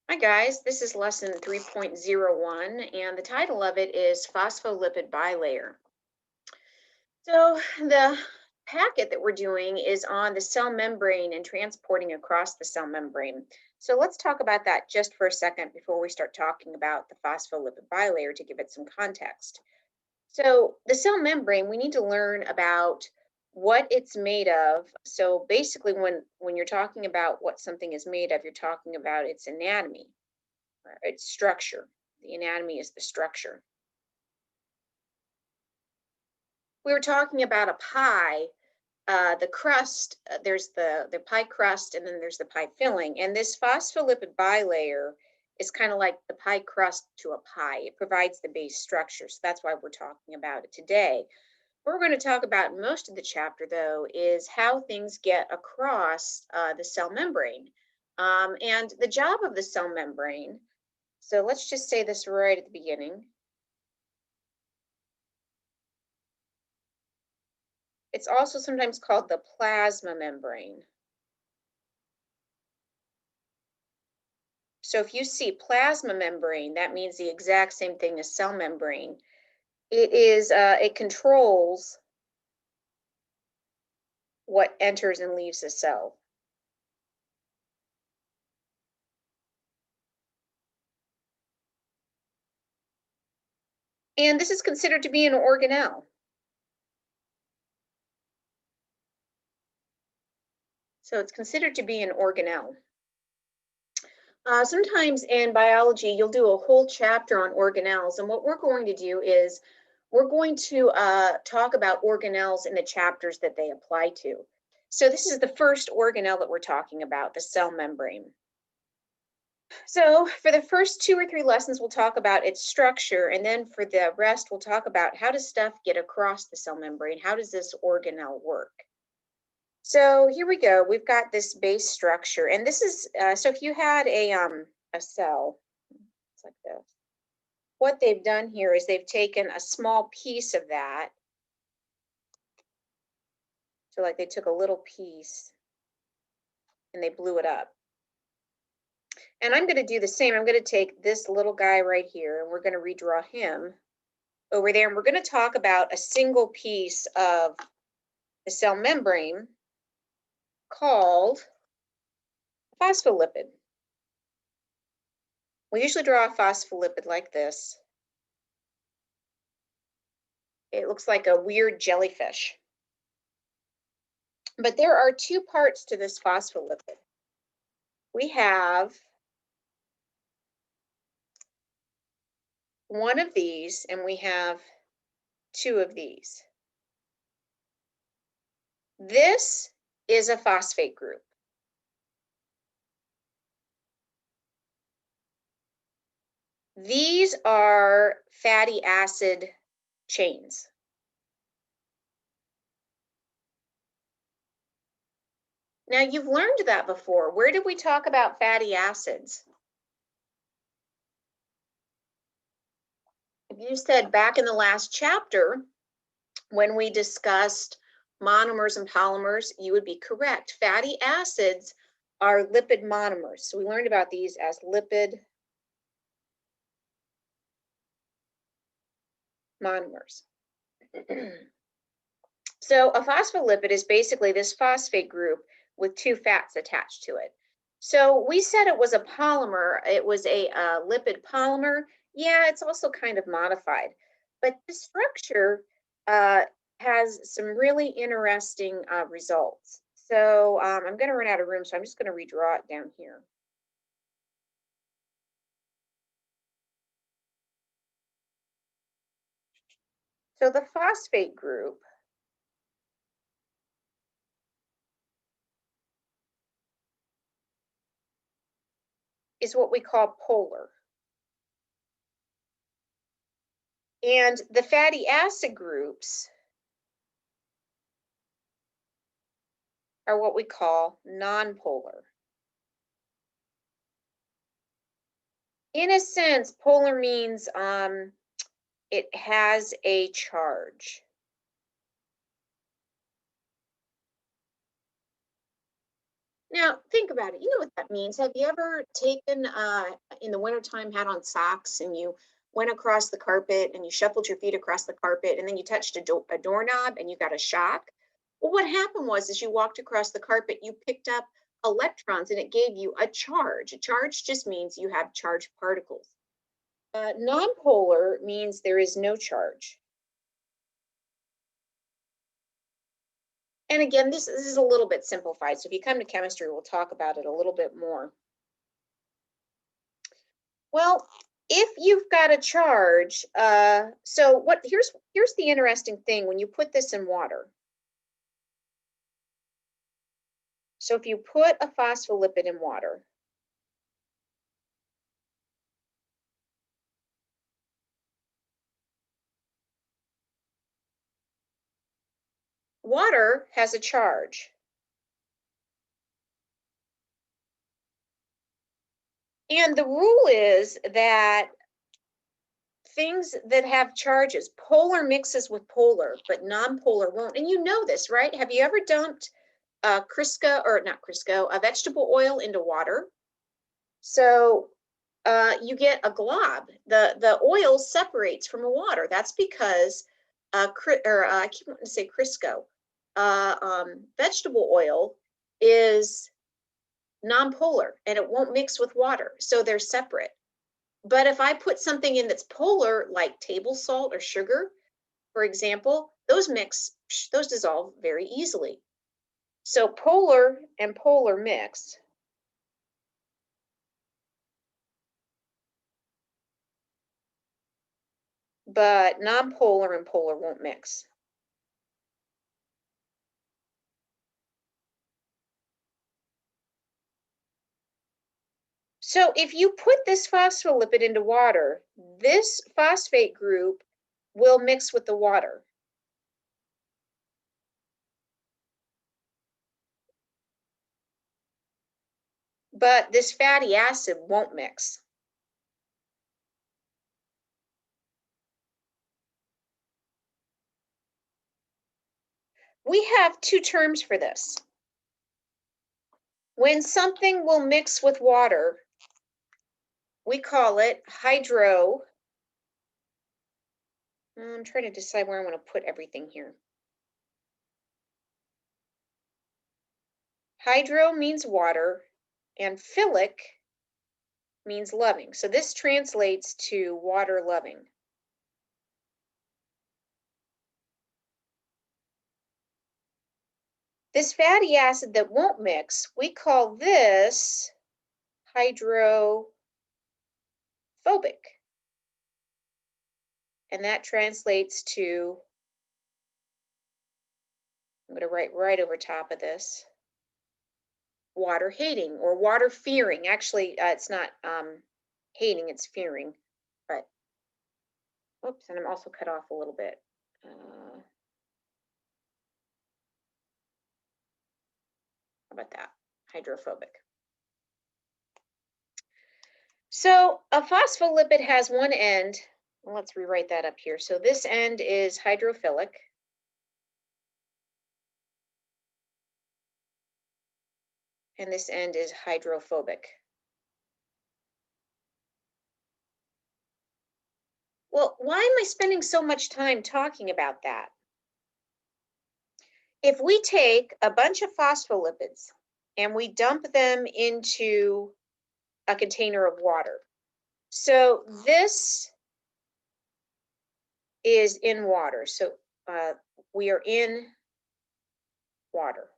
Hi guys, this is lesson 3.01 and the title of it is Phospholipid Bilayer. So the packet that we're doing is on the cell membrane and transporting across the cell membrane. So let's talk about that just for a second before we start talking about the phospholipid bilayer to give it some context. So the cell membrane, we need to learn about what it's made of. So basically when you're talking about what something is made of, you're talking about its anatomy. Its structure. The anatomy is the structure. We were talking about a pie. The crust, there's the pie crust, and then there's the pie filling. And this phospholipid bilayer is kind of like the pie crust to a pie. It provides the base structure. So that's why we're talking about it today. What we're going to talk about in most of the chapter, though, is how things get across the cell membrane. And the job of the cell membrane, so let's just say this right at the beginning. It's also sometimes called the plasma membrane. So if you see plasma membrane, that means the exact same thing as cell membrane. It controls what enters and leaves the cell. And this is considered to be an organelle. So it's considered to be an organelle. Sometimes in biology, you'll do a whole chapter on organelles. And what we're going to do is we're going to talk about organelles in the chapters that they apply to. So this is the first organelle that we're talking about, the cell membrane. So for the first 2 or 3 lessons, we'll talk about its structure. And then for the rest, we'll talk about how does stuff get across the cell membrane? How does this organelle work? So here we go. We've got this base structure, and this is so if you had a cell, it's like this. What they've done here is they've taken a small piece of that. So like they took a little piece and they blew it up. And I'm going to do the same. I'm going to take this little guy right here, and we're going to redraw him over there, and we're going to talk about a single piece of the cell membrane called phospholipid. We usually draw a phospholipid like this. It looks like a weird jellyfish. But there are 2 parts to this phospholipid. We have one of these, and we have 2 of these. This is a phosphate group. These are fatty acid chains. Now, you've learned that before. Where did we talk about fatty acids? If you said back in the last chapter, when we discussed monomers and polymers, you would be correct. Fatty acids are lipid monomers. So we learned about these as lipid monomers. So a phospholipid is basically this phosphate group with 2 fats attached to it. So we said it was a polymer. It was a lipid polymer. Yeah, it's also kind of modified. But the structure has some really interesting results. So I'm going to run out of room, so I'm just going to redraw it down here. So the phosphate group is what we call polar. And the fatty acid groups are what we call nonpolar. In a sense, polar means it has a charge. Now, think about it. You know what that means. Have you ever taken, in the wintertime, had on socks and you went across the carpet and you shuffled your feet across the carpet and then you touched a doorknob and you got a shock? Well, what happened was, as you walked across the carpet, you picked up electrons and it gave you a charge. A charge just means you have charged particles. Nonpolar means there is no charge. And again, this is a little bit simplified. So if you come to chemistry, we'll talk about it a little bit more. Well, if you've got a charge, so here's the interesting thing when you put this in water. So if you put a phospholipid in water, water has a charge. And the rule is that things that have charges, polar mixes with polar, but non-polar won't. And you know this, right? Have you ever dumped Crisco, or not Crisco, a vegetable oil into water? So you get a glob. The oil separates from the water. That's because, I keep wanting to say Crisco, vegetable oil is non-polar and it won't mix with water. So they're separate. But if I put something in that's polar, like table salt or sugar, for example, those dissolve very easily. So polar and polar mix. But non-polar and polar won't mix. So if you put this phospholipid into water, this phosphate group will mix with the water. But this fatty acid won't mix. We have two terms for this. When something will mix with water, we call it hydro. I'm trying to decide where I want to put everything here. Hydro means water, and philic means loving. So this translates to water loving. This fatty acid that won't mix, we call this hydrophobic. And that translates to, I'm going to write right over top of this, water hating or water fearing. Actually, it's not hating, it's fearing. But, oops, and I'm also cut off a little bit. How about that? Hydrophobic. So a phospholipid has one end. Well, let's rewrite that up here. So this end is hydrophilic. And this end is hydrophobic. Well, why am I spending so much time talking about that? If we take a bunch of phospholipids and we dump them into a container of water. So this is in water. So we are in water.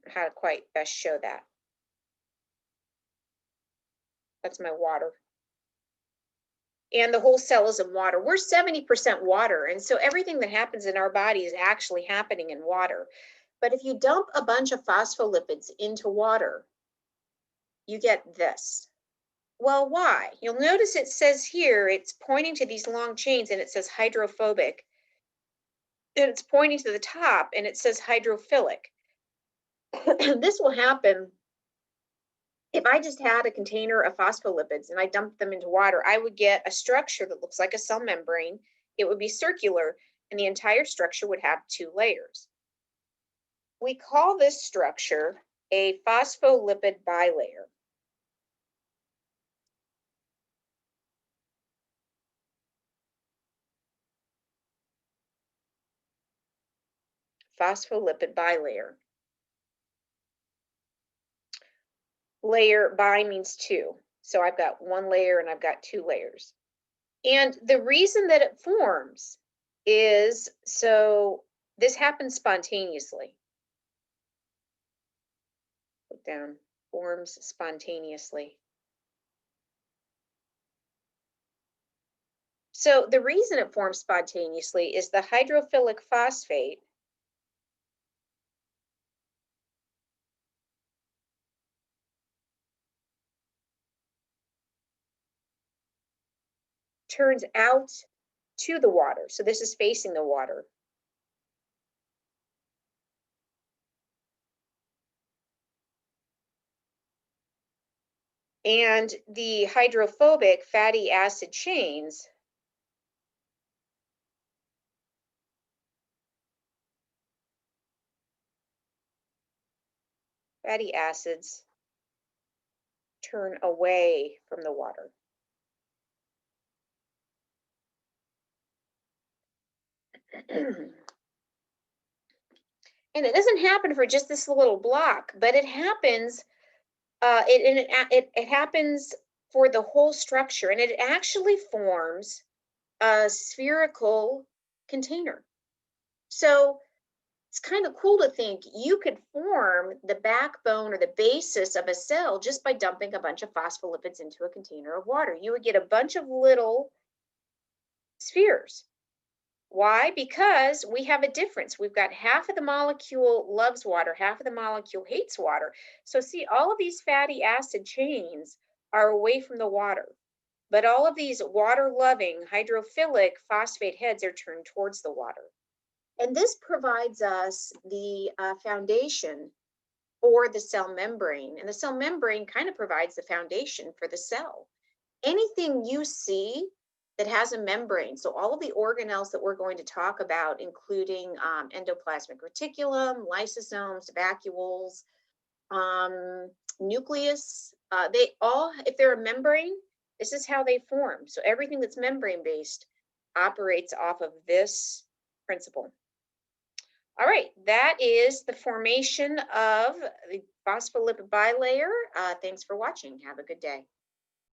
How to quite best show that. That's my water. And the whole cell is in water. We're 70% water. And so everything that happens in our body is actually happening in water. But if you dump a bunch of phospholipids into water, you get this. Well, why? You'll notice it says here, it's pointing to these long chains and it says hydrophobic. And it's pointing to the top and it says hydrophilic. This will happen if I just had a container of phospholipids and I dumped them into water. I would get a structure that looks like a cell membrane. It would be circular and the entire structure would have two layers. We call this structure a phospholipid bilayer. Phospholipid bilayer. Layer bi means two. So I've got one layer and I've got two layers. And the reason that it forms is so this happens spontaneously. Put down, forms spontaneously. So the reason it forms spontaneously is the hydrophilic phosphate turns out to the water. So this is facing the water. And the hydrophobic fatty acid chains fatty acids turn away from the water. And it doesn't happen for just this little block, but it happens. It happens for the whole structure, and it actually forms a spherical container. So it's kind of cool to think you could form the backbone or the basis of a cell just by dumping a bunch of phospholipids into a container of water. You would get a bunch of little spheres. Why? Because we have a difference. We've got half of the molecule loves water, half of the molecule hates water. So see, all of these fatty acid chains are away from the water, but all of these water-loving hydrophilic phosphate heads are turned towards the water. And this provides us the foundation for the cell membrane. And the cell membrane kind of provides the foundation for the cell. Anything you see that has a membrane, so all of the organelles that we're going to talk about, including endoplasmic reticulum, lysosomes, vacuoles, nucleus, they all, if they're a membrane, this is how they form. So everything that's membrane-based operates off of this principle. All right, that is the formation of the phospholipid bilayer. Thanks for watching. Have a good day.